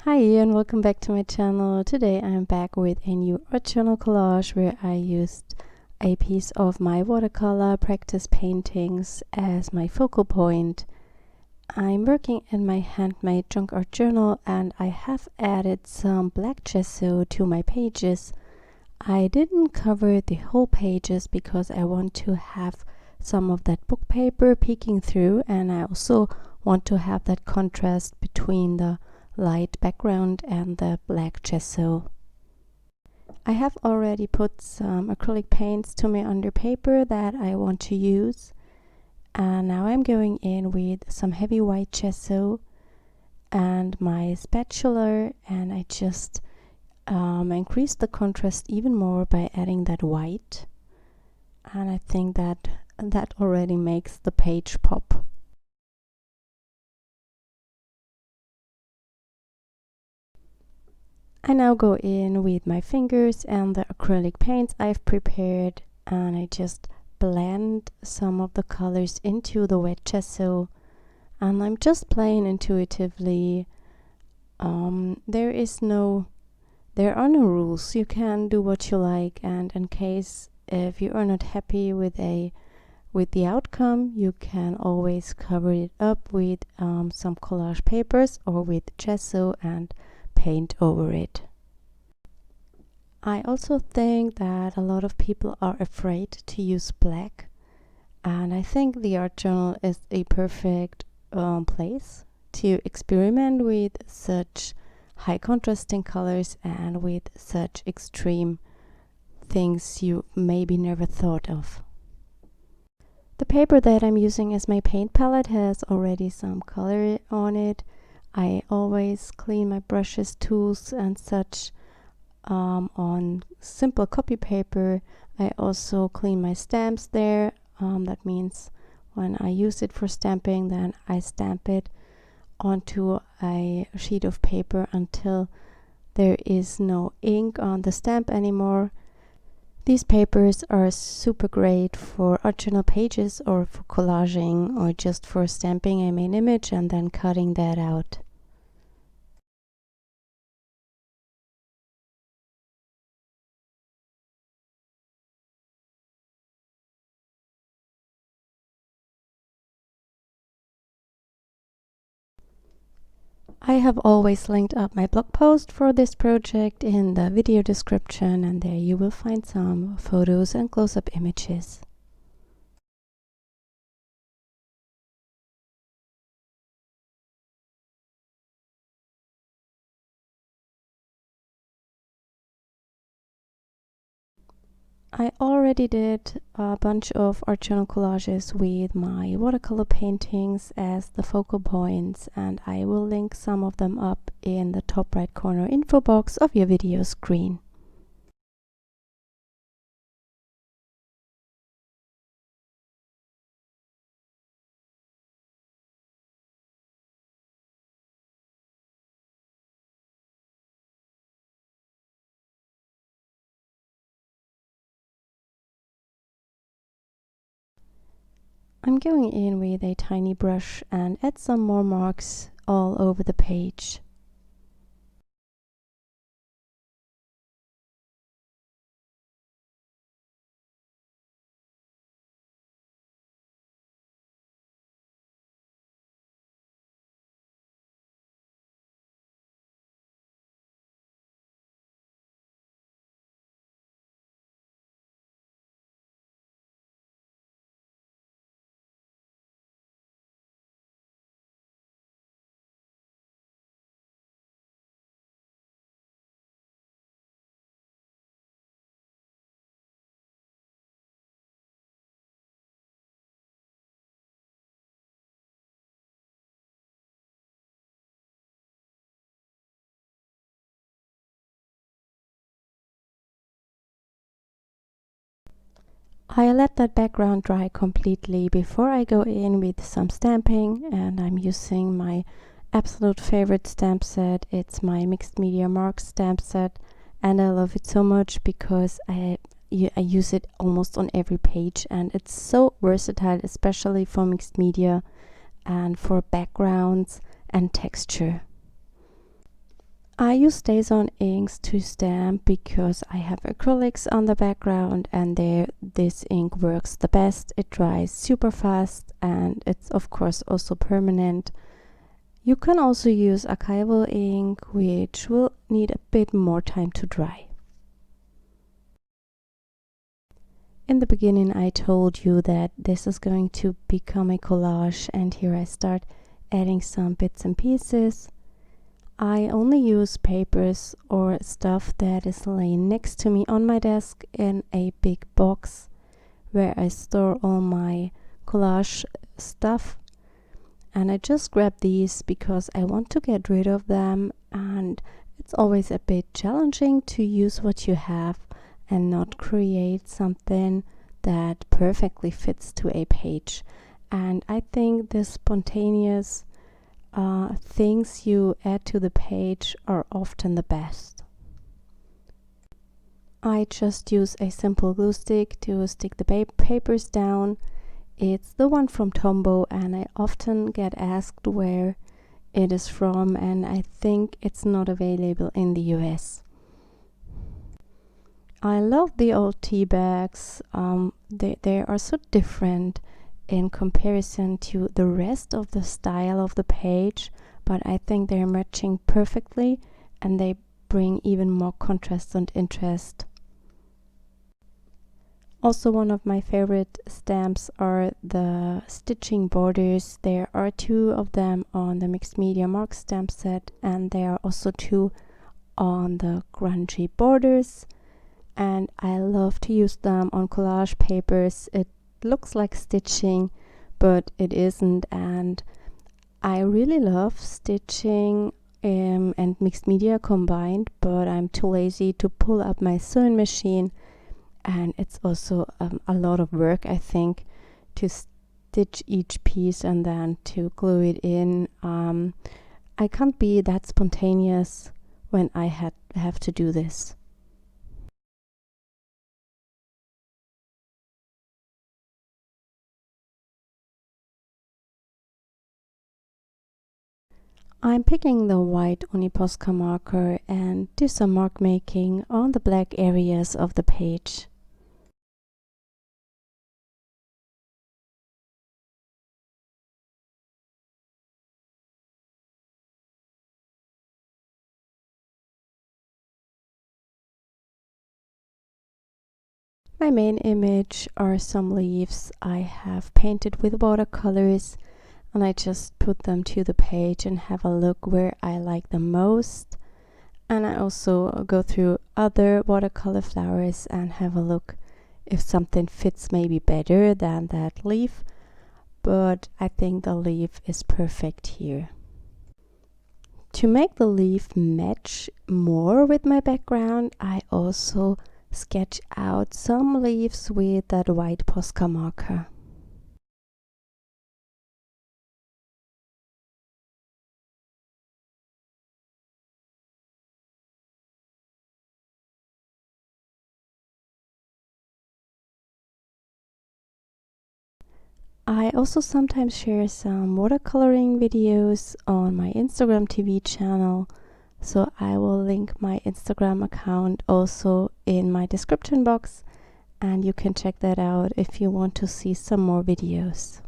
Hi and welcome back to my channel. Today I'm back with a new art journal collage where I used a piece of my watercolor practice paintings as my focal point. I'm working in my handmade junk art journal and I have added some black gesso to my pages. I didn't cover the whole pages because I want to have some of that book paper peeking through, and I also want to have that contrast between the light background and the black gesso. I have already put some acrylic paints to my under paper that I want to use, and now I'm going in with some heavy white gesso and my spatula, and I just increase the contrast even more by adding that white, and I think that already makes the page pop. I now go in with my fingers and the acrylic paints I've prepared, and I just blend some of the colors into the wet gesso, and I'm just playing intuitively. There are no rules. You can do what you like, and in case if you are not happy with the outcome, you can always cover it up with some collage papers or with gesso and paint over it. I also think that a lot of people are afraid to use black, and I think the art journal is a perfect place to experiment with such high contrasting colors and with such extreme things you maybe never thought of. The paper that I'm using as my paint palette has already some color on it. I always clean my brushes, tools and such on simple copy paper. I also clean my stamps there. That means when I use it for stamping, then I stamp it onto a sheet of paper until there is no ink on the stamp anymore. These papers are super great for art journal pages or for collaging or just for stamping a main image and then cutting that out. I have always linked up my blog post for this project in the video description, and there you will find some photos and close-up images. I already did a bunch of art journal collages with my watercolor paintings as the focal points, and I will link some of them up in the top right corner info box of your video screen. I'm going in with a tiny brush and add some more marks all over the page. I let that background dry completely before I go in with some stamping, and I'm using my absolute favorite stamp set. It's my mixed media marks stamp set, and I love it so much because I use it almost on every page, and it's so versatile, especially for mixed media and for backgrounds and texture. I use StazOn inks to stamp because I have acrylics on the background, and this ink works the best. It dries super fast and it's of course also permanent. You can also use Archival Ink, which will need a bit more time to dry. In the beginning I told you that this is going to become a collage, and here I start adding some bits and pieces. I only use papers or stuff that is laying next to me on my desk in a big box where I store all my collage stuff. And I just grab these because I want to get rid of them, and it's always a bit challenging to use what you have and not create something that perfectly fits to a page. And I think the spontaneous things you add to the page are often the best. I just use a simple glue stick to stick the papers down. It's the one from Tombow, and I often get asked where it is from, and I think it's not available in the US. I love the old tea bags. They are so different in comparison to the rest of the style of the page, but I think they're matching perfectly and they bring even more contrast and interest. Also, one of my favorite stamps are the stitching borders. There are 2 of them on the Mixed Media Mark stamp set, and there are also 2 on the grungy borders, and I love to use them on collage papers. It looks like stitching, but it isn't, and I really love stitching and mixed media combined, but I'm too lazy to pull up my sewing machine, and it's also a lot of work, I think, to stitch each piece and then to glue it in. I can't be that spontaneous when I have to do this. I'm picking the white Uniposca marker and do some mark making on the black areas of the page. My main image are some leaves I have painted with watercolors, and I just put them to the page and have a look where I like them most. And I also go through other watercolor flowers and have a look if something fits maybe better than that leaf, but I think the leaf is perfect here. To make the leaf match more with my background, I also sketch out some leaves with that white Posca marker. I also sometimes share some watercoloring videos on my Instagram TV channel, so I will link my Instagram account also in my description box, and you can check that out if you want to see some more videos.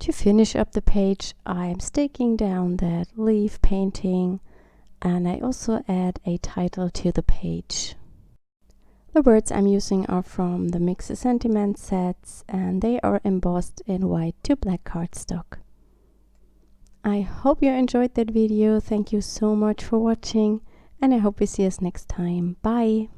To finish up the page, I am staking down that leaf painting, and I also add a title to the page. The words I'm using are from the Mix Sentiment sets, and they are embossed in white to black cardstock. I hope you enjoyed that video. Thank you so much for watching, and I hope we see us next time. Bye!